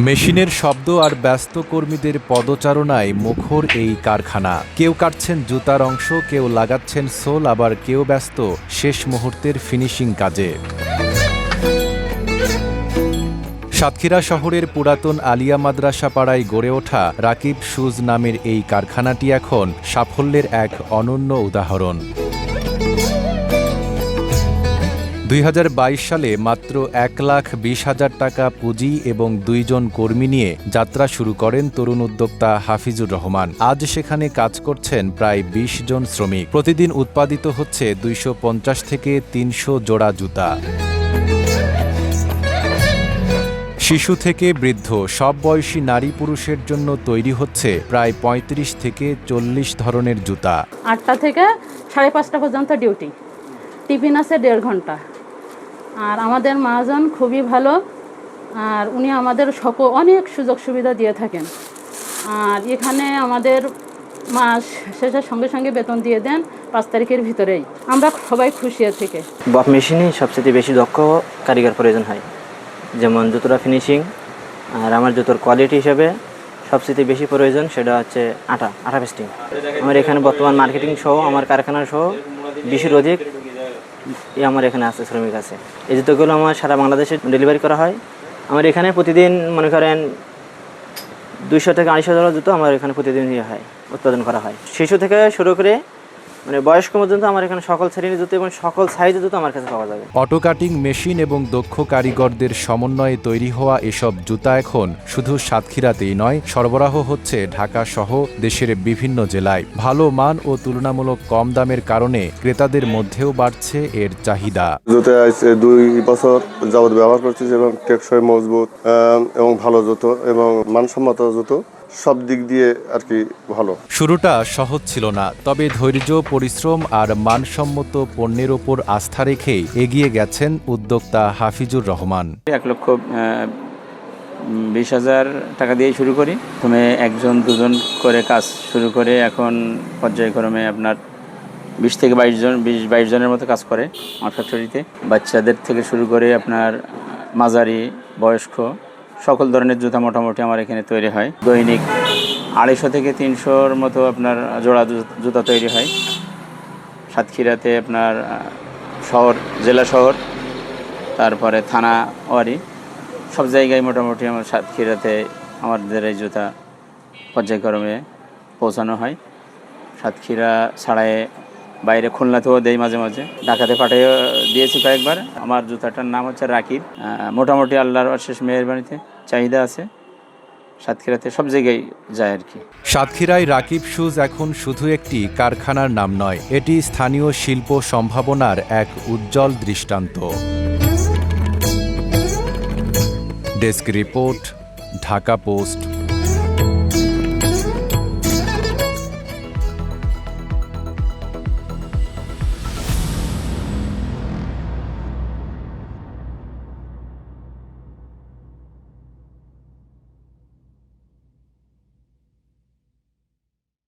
মেশিনের শব্দ আর ব্যস্ত কর্মীদের পদচারণায় মুখর এই কারখানা। কেউ কাটছেন জুতার অংশ, কেউ লাগাচ্ছেন সোল, আবার কেউ ব্যস্ত শেষ মুহূর্তের ফিনিশিং কাজে। সাতক্ষীরা শহরের পুরাতন আলিয়া মাদ্রাসা পাড়ায় গড়ে ওঠা রাকিব শুজ নামের এই কারখানাটি এখন সাফল্যের এক অনন্য উদাহরণ। 2022 সালে মাত্র 1,20,000 টাকা পুঁজি এবং 2 জন কর্মী নিয়ে যাত্রা শুরু করেন তরুণ উদ্যোক্তা হাফিজুর রহমান। আজ সেখানে কাজ করছেন প্রায় 20 জন শ্রমিক। প্রতিদিন উৎপাদিত হচ্ছে 250 থেকে 300 জোড়া জুতা। শিশু থেকে বৃদ্ধ সব বয়সী নারী পুরুষের জন্য তৈরি হচ্ছে প্রায় 35 থেকে 40 ধরনের জুতা। 8টা থেকে 5:30 পর্যন্ত ডিউটি, টিফিন আছে 1.5 ঘন্টা। আর আমাদের মহাজন খুবই ভালো, আর উনি আমাদের অনেক সুযোগ সুবিধা দিয়ে থাকেন। আর এখানে আমাদের মাস শেষের সঙ্গে সঙ্গে বেতন দিয়ে দেন 5 তারিখের ভিতরেই। আমরা সবাই খুশি থেকে। বব মেশিনে সবচেয়ে বেশি দক্ষ কারিগর প্রয়োজন হয়, যেমন জুতোটা ফিনিশিং। আর আমার জুতোর কোয়ালিটি হিসাবে সবচেয়ে বেশি প্রয়োজন সেটা হচ্ছে আটা পেস্টিং। আমার এখানে বর্তমান মার্কেটিং সহ আমার কারখানা সহ 20-এর অধিক আমার এখানে আছে, শ্রমিক আছে। এই জুতোগুলো আমার সারা বাংলাদেশে ডেলিভারি করা হয়। আমার এখানে প্রতিদিন মনে করেন 200 থেকে 250 জোড়া জুতো আমার এখানে প্রতিদিন উৎপাদন করা হয়। শিশু থেকে শুরু করে বয়স্ক পর্যন্ত আমার এখানে সকল শ্রেণীর জুতো এবং সকল সাইজের জুতো আমার কাছে পাওয়া যাবে। অটো কাটিং মেশিন এবং দক্ষ কারিগরদের সমন্বয়ে তৈরি হওয়া এসব জুতা এখন শুধু সাতক্ষীরাতেই নয়, সরবরাহ হচ্ছে ঢাকা সহ দেশের বিভিন্ন জেলায়। ভালো মান ও তুলনামূলক কম দামের কারণে ক্রেতাদের মধ্যেও বাড়ছে এর চাহিদা। জুতো 2 বছর যাবত ব্যবহার করছি এবং টেকসই, মজবুত এবং ভালো জুতো এবং মানসম্মত জুতো, সব দিক দিয়ে আর কি ভালো। শুরুটা সহজ ছিল না, তবে ধৈর্য, পরিশ্রম আর মানসম্মত পণ্যের ওপর আস্থা রেখেই এগিয়ে গেছেন উদ্যোক্তা হাফিজুর রহমান। 1,20,000 টাকা দিয়ে শুরু করি। প্রথমে 1-2 জন করে কাজ শুরু করে এখন পর্যায়ক্রমে আপনার 20 থেকে 22 জনের মতো কাজ করে আমার ফ্যাক্টরিতে। বাচ্চাদের থেকে শুরু করে আপনার মাঝারি, বয়স্ক সকল ধরনের জুতা মোটামুটি আমার এখানে তৈরি হয়। দৈনিক 250 থেকে 300-র মতো আপনার জোড়া জুতা তৈরি হয়। সাতক্ষীরাতে আপনার জেলা শহর, তারপরে থানা ওয়ারি সব জায়গায় মোটামুটি আমার সাতক্ষীরাতে আমাদের এই জুতা পর্যায়ক্রমে পৌঁছানো হয়। সাতক্ষীরা ছাড়ায় বাইরে খুলনাতেও দেই, মাঝে মাঝে ঢাকাতে পাঠিয়ে দিয়েছি কয়েকবার। আমার জুতাটার নাম হচ্ছে রাকিব। মোটামুটি আল্লাহর অশেষ মেহেরবানিতে চাহিদা আছে, সাতক্ষীরাতে সব জায়গায় যায় আর কি। সাতক্ষীরায় রাকিব শুজ এখন শুধু একটি কারখানার নাম নয়, এটি স্থানীয় শিল্প সম্ভাবনার এক উজ্জ্বল দৃষ্টান্ত। Desk report, Dhaka post.